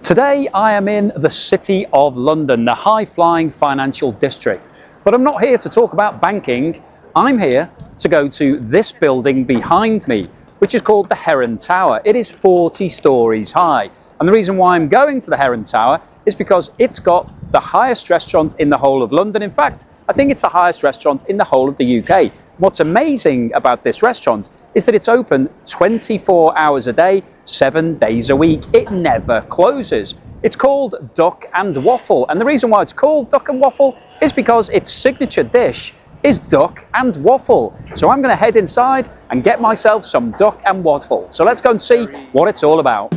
Today I am in the City of London, the high-flying financial district. But I'm not here to talk about banking. I'm here to go to this building behind me, which is called the Heron Tower. It is 40 stories high. And the reason why I'm going to the Heron Tower is because it's got the highest restaurant in the whole of London. In fact, I think it's the highest restaurant in the whole of the UK. What's amazing about this restaurant is that it's open 24 hours a day, 7 days a week. It never closes. It's called Duck and Waffle. And the reason why it's called Duck and Waffle is because its signature dish is duck and waffle. So I'm going to head inside and get myself some duck and waffle. So let's go and see what it's all about.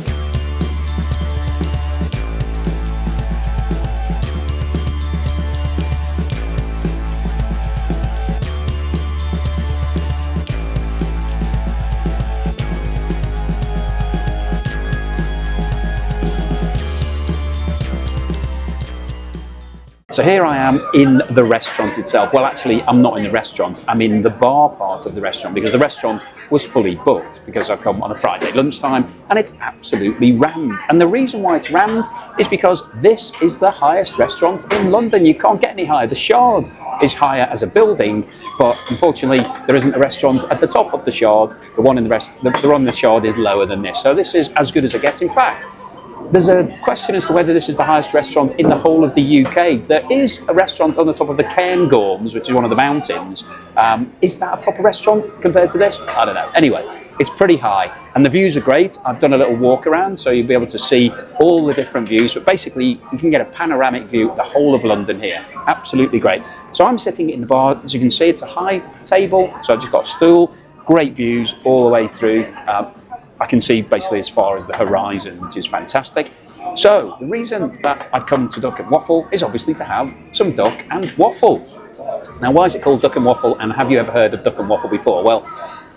So here I am in the restaurant itself. Well, actually, I'm not in the restaurant. I'm in the bar part of the restaurant because the restaurant was fully booked because I've come on a Friday lunchtime and it's absolutely rammed. And the reason why it's rammed is because this is the highest restaurant in London. You can't get any higher. The Shard is higher as a building, but unfortunately, there isn't a restaurant at the top of the Shard. The one in the Shard is lower than this. So this is as good as it gets. In fact, there's a question as to whether this is the highest restaurant in the whole of the UK. There is a restaurant on the top of the Cairngorms, which is one of the mountains. Is that a proper restaurant compared to this? I don't know. Anyway, it's pretty high and the views are great. I've done a little walk around so you'll be able to see all the different views, but basically you can get a panoramic view of the whole of London here. Absolutely great. So I'm sitting in the bar. As you can see, it's a high table, so I've just got a stool, great views all the way through. I can see basically as far as the horizon, which is fantastic. So the reason that I've come to Duck and Waffle is obviously to have some duck and waffle. Now, why is it called Duck and Waffle, and have you ever heard of Duck and Waffle before? Well,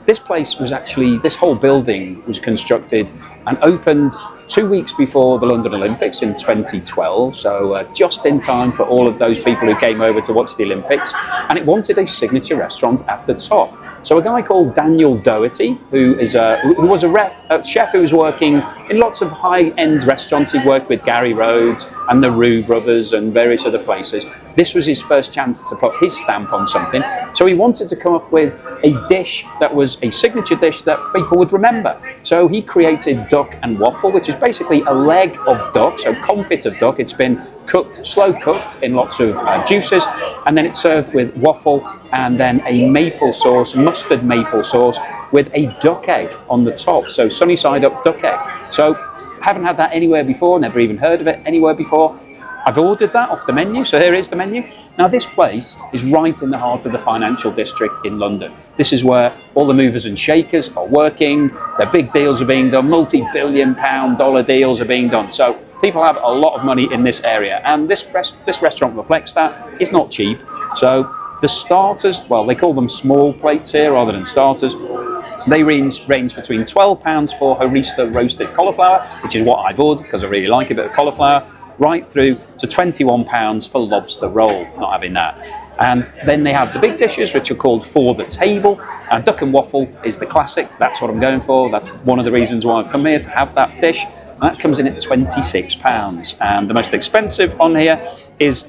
this place was actually, this whole building was constructed and opened 2 weeks before the London Olympics in 2012, so just in time for all of those people who came over to watch the Olympics, and it wanted a signature restaurant at the top. So a guy called Daniel Doherty, who was a chef who was working in lots of high-end restaurants. He worked with Gary Rhodes and the Roux brothers and various other places. This was his first chance to put his stamp on something. So he wanted to come up with a dish that was a signature dish that people would remember. So he created Duck and Waffle, which is basically a leg of duck, so confit of duck. It's been cooked, slow cooked in lots of juices, and then it's served with waffle and then a maple sauce, mustard maple sauce with a duck egg on the top. So sunny side up duck egg. So haven't had that anywhere before, never even heard of it anywhere before. I've ordered that off the menu, so here is the menu. Now this place is right in the heart of the financial district in London. This is where all the movers and shakers are working, their big deals are being done, multi-billion pound dollar deals are being done. So people have a lot of money in this area, and this restaurant reflects that. It's not cheap. So the starters, well, they call them small plates here rather than starters. They range between £12 for harissa roasted cauliflower, which is what I've ordered because I really like a bit of cauliflower, right through to £21 for lobster roll, not having that. And then they have the big dishes, which are called for the table, and Duck and Waffle is the classic. That's what I'm going for. That's one of the reasons why I've come here, to have that dish. And that comes in at £26. And the most expensive on here is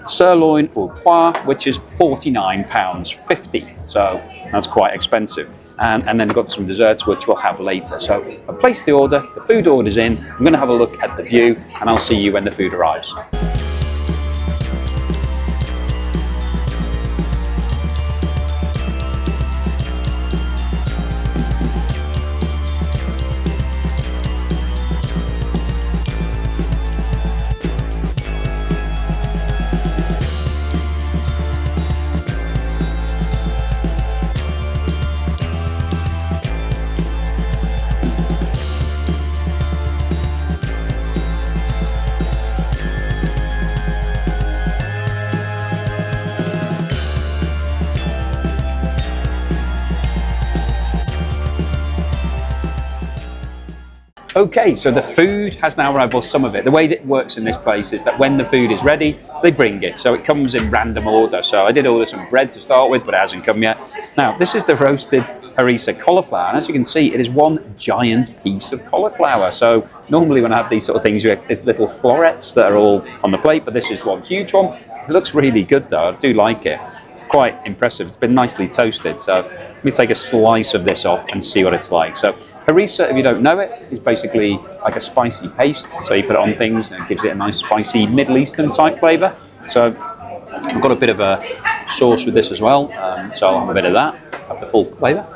sirloin au pois, which is £49.50. So that's quite expensive. And then they've got some desserts, which we'll have later. So I placed the order, the food order's in, I'm going to have a look at the view, and I'll see you when the food arrives. Okay, so the food has now arrived, or some of it. The way that it works in this place is that when the food is ready, they bring it. So it comes in random order. So I did order some bread to start with, but it hasn't come yet. Now, this is the roasted harissa cauliflower, and as you can see, it is one giant piece of cauliflower. So normally when I have these sort of things, it's little florets that are all on the plate, but this is one huge one. It looks really good though, I do like it. Quite impressive. It's been nicely toasted, so let me take a slice of this off and see what it's like. So harissa, if you don't know it, is basically like a spicy paste, so you put it on things and it gives it a nice spicy Middle Eastern type flavour. So I've got a bit of a sauce with this as well, so I'll have a bit of that, have the full flavour.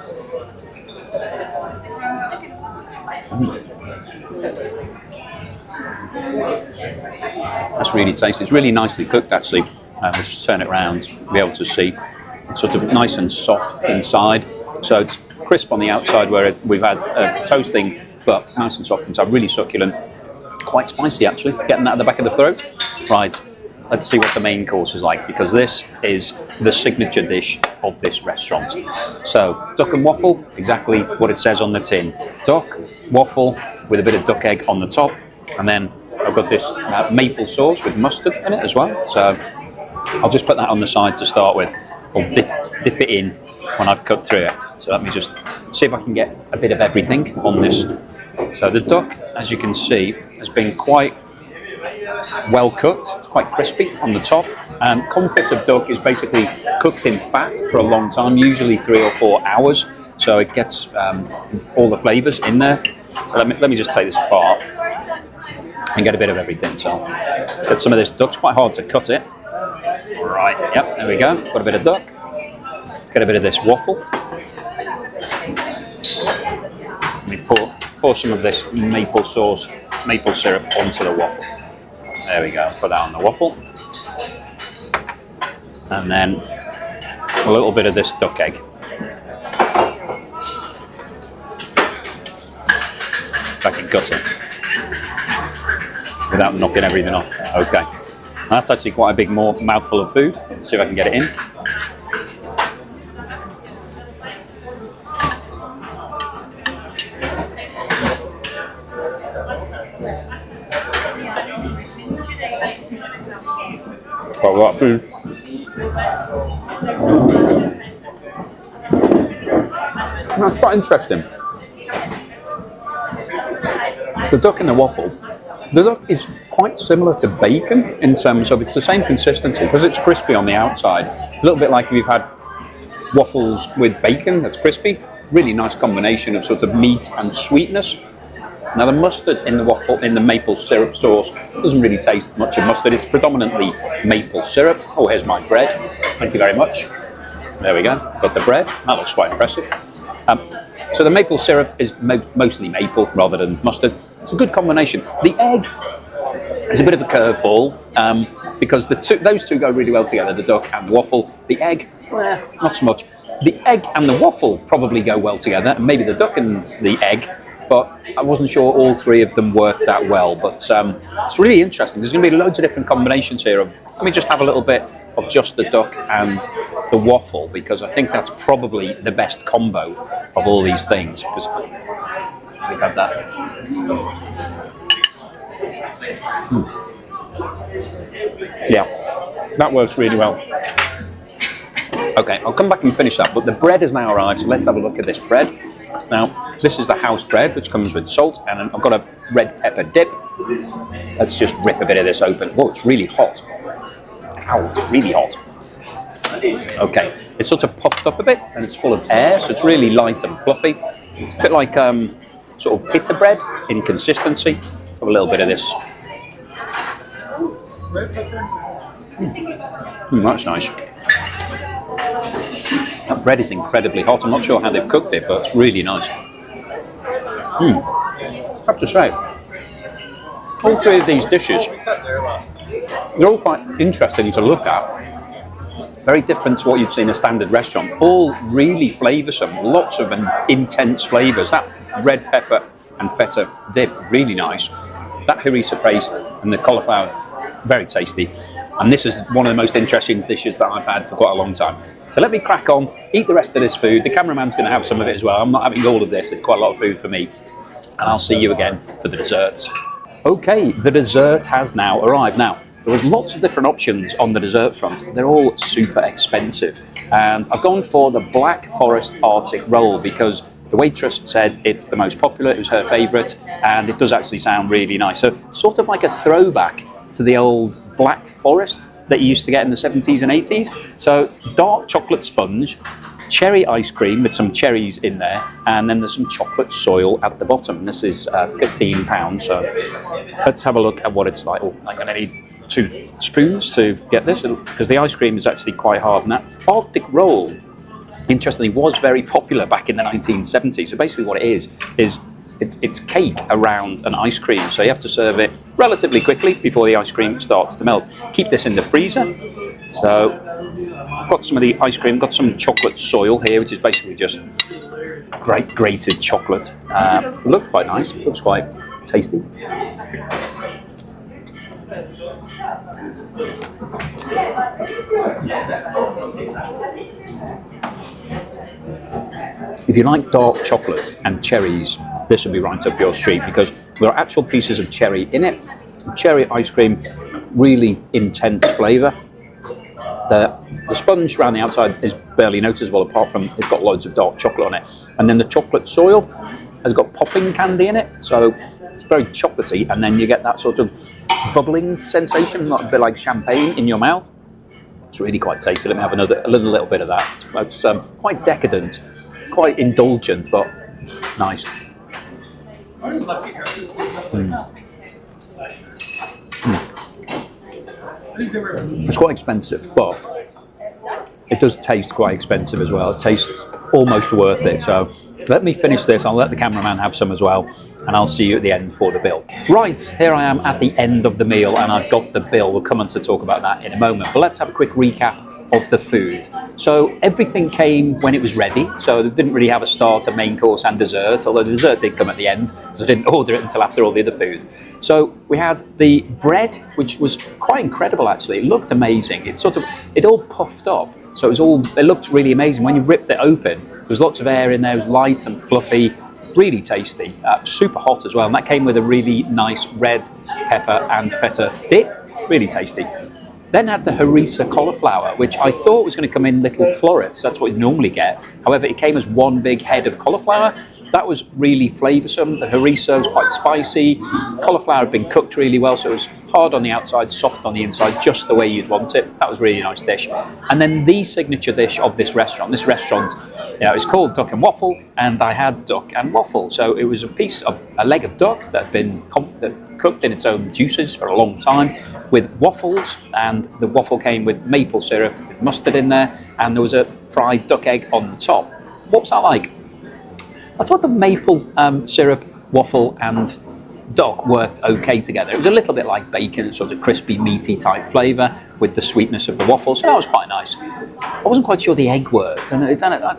That's really tasty. It's really nicely cooked actually. Let's just turn it around to be able to see. It's sort of nice and soft inside, so it's crisp on the outside where we've had toasting, but nice and soft inside, really succulent, quite spicy actually, getting that at the back of the throat. Right, let's see what the main course is like, because this is the signature dish of this restaurant. So duck and waffle, exactly what it says on the tin. Duck, waffle with a bit of duck egg on the top, and then I've got this maple sauce with mustard in it as well. So I'll just put that on the side to start with. I'll dip it in when I've cut through it. So let me just see if I can get a bit of everything on this. So the duck, as you can see, has been quite well cooked. It's quite crispy on the top. Confit of duck is basically cooked in fat for a long time, usually 3 or 4 hours. So it gets all the flavours in there. So let me just take this apart and get a bit of everything. So get some of this duck. It's quite hard to cut it. Right, yep, there we go. Got a bit of duck. Let's get a bit of this waffle. We pour some of this maple sauce, maple syrup onto the waffle. There we go, put that on the waffle. And then a little bit of this duck egg. If I can cut it without knocking everything off. Okay. That's actually quite a big mouthful of food. Let's see if I can get it in. Quite a lot of food. That's quite interesting. The duck and the waffle. The duck is quite similar to bacon in terms of it's the same consistency because it's crispy on the outside. A little bit like if you've had waffles with bacon that's crispy. Really nice combination of sort of meat and sweetness. Now the mustard in the waffle, in the maple syrup sauce, doesn't really taste much of mustard. It's predominantly maple syrup. Oh, here's my bread. Thank you very much. There we go. Got the bread. That looks quite impressive. So the maple syrup is mostly maple rather than mustard. It's a good combination. The egg is a bit of a curveball because those two go really well together, the duck and the waffle. The egg, not so much. The egg and the waffle probably go well together, and maybe the duck and the egg, but I wasn't sure all three of them worked that well. But it's really interesting. There's going to be loads of different combinations here. Let me just have a little bit of just the duck and the waffle, because I think that's probably the best combo of all these things. Because we have that. Yeah, that works really well. Okay, I'll come back and finish that, but the bread has now arrived, so let's have a look at this bread. Now, this is the house bread, which comes with salt, and I've got a red pepper dip. Let's just rip a bit of this open. Oh, it's really hot. Ow, it's really hot. Okay, it's sort of puffed up a bit, and it's full of air, so it's really light and fluffy. It's a bit like sort of pita bread in consistency. Let's have a little bit of this. That's nice. That bread is incredibly hot. I'm not sure how they've cooked it, but it's really nice. I have to say, all three of these dishes, they're all quite interesting to look at. Very different to what you'd see in a standard restaurant. All really flavoursome, lots of intense flavours. That red pepper and feta dip, really nice. That harissa paste and the cauliflower, very tasty. And this is one of the most interesting dishes that I've had for quite a long time. So let me crack on, eat the rest of this food. The cameraman's going to have some of it as well. I'm not having all of this. It's quite a lot of food for me. And I'll see you again for the desserts. Okay, the dessert has now arrived. Now, there was lots of different options on the dessert front. They're all super expensive. And I've gone for the Black Forest Arctic roll because the waitress said it's the most popular, it was her favourite, and it does actually sound really nice. So sort of like a throwback to the old Black Forest that you used to get in the 70s and 80s. So it's dark chocolate sponge, cherry ice cream with some cherries in there, and then there's some chocolate soil at the bottom. This is £15, so let's have a look at what it's like. Oh, I'm going to need 2 spoons to get this, because the ice cream is actually quite hard. And that Arctic roll, interestingly, was very popular back in the 1970s. So basically what it is it's cake around an ice cream. So you have to serve it relatively quickly before the ice cream starts to melt. Keep this in the freezer. So I've got some of the ice cream, got some chocolate soil here, which is basically just grated chocolate. It looks quite nice, looks quite tasty. If you like dark chocolate and cherries, this would be right up your street, because there are actual pieces of cherry in it. Cherry ice cream, really intense flavour. The sponge around the outside is barely noticeable, apart from it's got loads of dark chocolate on it. And then the chocolate soil has got popping candy in it, so it's very chocolatey, and then you get that sort of bubbling sensation, not a bit like champagne in your mouth. It's really quite tasty. Let me have a little bit of that. It's quite decadent, quite indulgent, but nice. It's quite expensive, but it does taste quite expensive as well. It tastes almost worth it. So let me finish this. I'll let the cameraman have some as well, and I'll see you at the end for the bill. Right, here I am at the end of the meal, and I've got the bill. We'll come on to talk about that in a moment, but let's have a quick recap of the food. So everything came when it was ready, so they didn't really have a starter, main course and dessert, although the dessert did come at the end, because I didn't order it until after all the other food. So we had the bread, which was quite incredible actually. It looked amazing. It all puffed up, so it looked really amazing. When you ripped it open, there was lots of air in there. It was light and fluffy, really tasty, super hot as well, and that came with a really nice red pepper and feta dip, really tasty. Then had the harissa cauliflower, which I thought was going to come in little florets. That's what you normally get. However, it came as one big head of cauliflower. That was really flavoursome. The harissa was quite spicy. Cauliflower had been cooked really well, so it was hard on the outside, soft on the inside, just the way you'd want it. That was a really nice dish. And then the signature dish of this restaurant, it's called Duck and Waffle, and I had duck and waffle. So it was a leg of duck that had been cooked in its own juices for a long time, with waffles, and the waffle came with maple syrup, with mustard in there, and there was a fried duck egg on the top. What was that like? I thought the maple syrup, waffle and duck worked okay together. It was a little bit like bacon, sort of crispy, meaty type flavour with the sweetness of the waffle, so that was quite nice. I wasn't quite sure the egg worked, and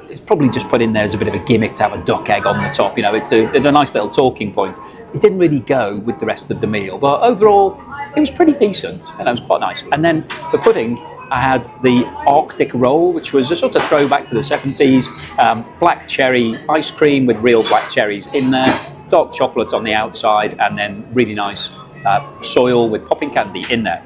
it's probably just put in there as a bit of a gimmick to have a duck egg on the top. It's a nice little talking point. It didn't really go with the rest of the meal, but overall it was pretty decent, and it was quite nice. And then for pudding, I had the Arctic roll, which was a sort of throwback to the 70s, black cherry ice cream with real black cherries in there, dark chocolate on the outside, and then really nice soil with popping candy in there.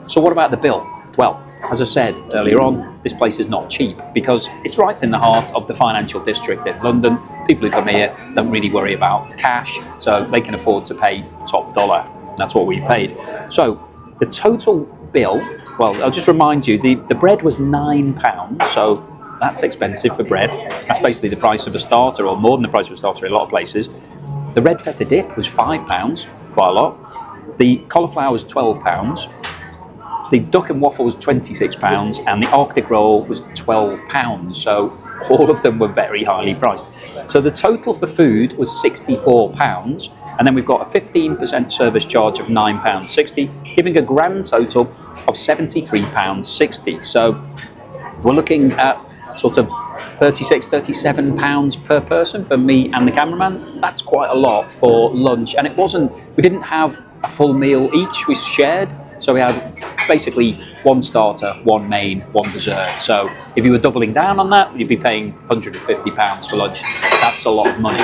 So what about the bill? Well, as I said earlier on, this place is not cheap, because it's right in the heart of the financial district in London. People who come here don't really worry about cash, so they can afford to pay top dollar. That's what we've paid. So the total bill, well, I'll just remind you, the bread was £9, so that's expensive for bread. That's basically the price of a starter, or more than the price of a starter in a lot of places. The red feta dip was £5, quite a lot. The cauliflower was £12. The duck and waffle was £26, and the Arctic roll was £12. So all of them were very highly priced. So the total for food was £64, and then we've got a 15% service charge of £9.60, giving a grand total of £73.60. So we're looking at sort of £36, £37 per person for me and the cameraman. That's quite a lot for lunch, and we didn't have a full meal each, we shared. So we had basically one starter, one main, one dessert. So if you were doubling down on that, you'd be paying £150 for lunch. That's a lot of money.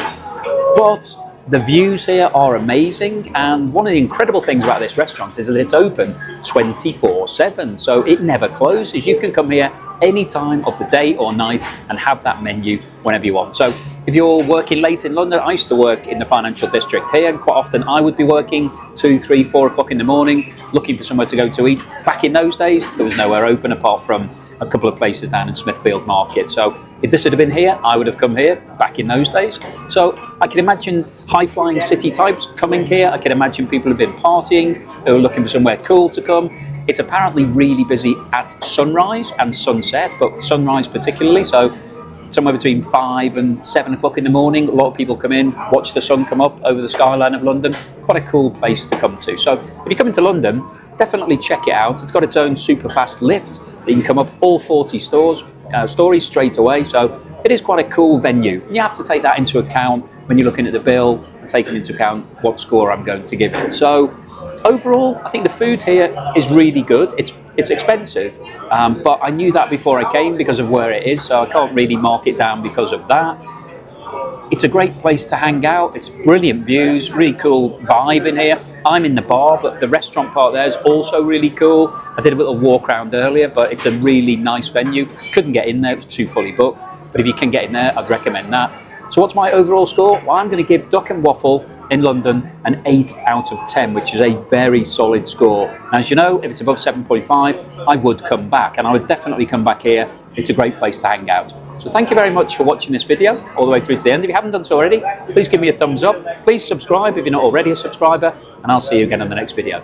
But The views here are amazing, and one of the incredible things about this restaurant is that it's open 24/7, so it never closes. You can come here any time of the day or night and have that menu whenever you want. So if you're working late in London, I used to work in the financial district here, and quite often I would be working 2, 3, 4 o'clock in the morning looking for somewhere to go to eat. Back in those days, there was nowhere open apart from a couple of places down in Smithfield Market. So if this had been here, I would have come here back in those days. So I can imagine high-flying city types coming here. I can imagine people who've been partying, who are looking for somewhere cool to come. It's apparently really busy at sunrise and sunset, but sunrise particularly. So somewhere between 5 and 7 o'clock in the morning, a lot of people come in, watch the sun come up over the skyline of London. Quite a cool place to come to. So if you come into London, definitely check it out. It's got its own super fast lift. You can come up all 40 stories straight away, so it is quite a cool venue. You have to take that into account when you're looking at the bill and taking into account what score I'm going to give it. So overall, I think the food here is really good. It's expensive, but I knew that before I came because of where it is, so I can't really mark it down because of that. It's a great place to hang out. It's brilliant views, really cool vibe in here. I'm in the bar, but the restaurant part there is also really cool. I did a little walk around earlier, but it's a really nice venue. Couldn't get in there, it was too fully booked. But if you can get in there, I'd recommend that. So what's my overall score? Well, I'm going to give Duck Waffle in London an 8 out of 10, which is a very solid score. And as you know, if it's above 7.5, I would come back, and I would definitely come back here. It's a great place to hang out. So thank you very much for watching this video all the way through to the end. If you haven't done so already, please give me a thumbs up. Please subscribe if you're not already a subscriber, and I'll see you again in the next video.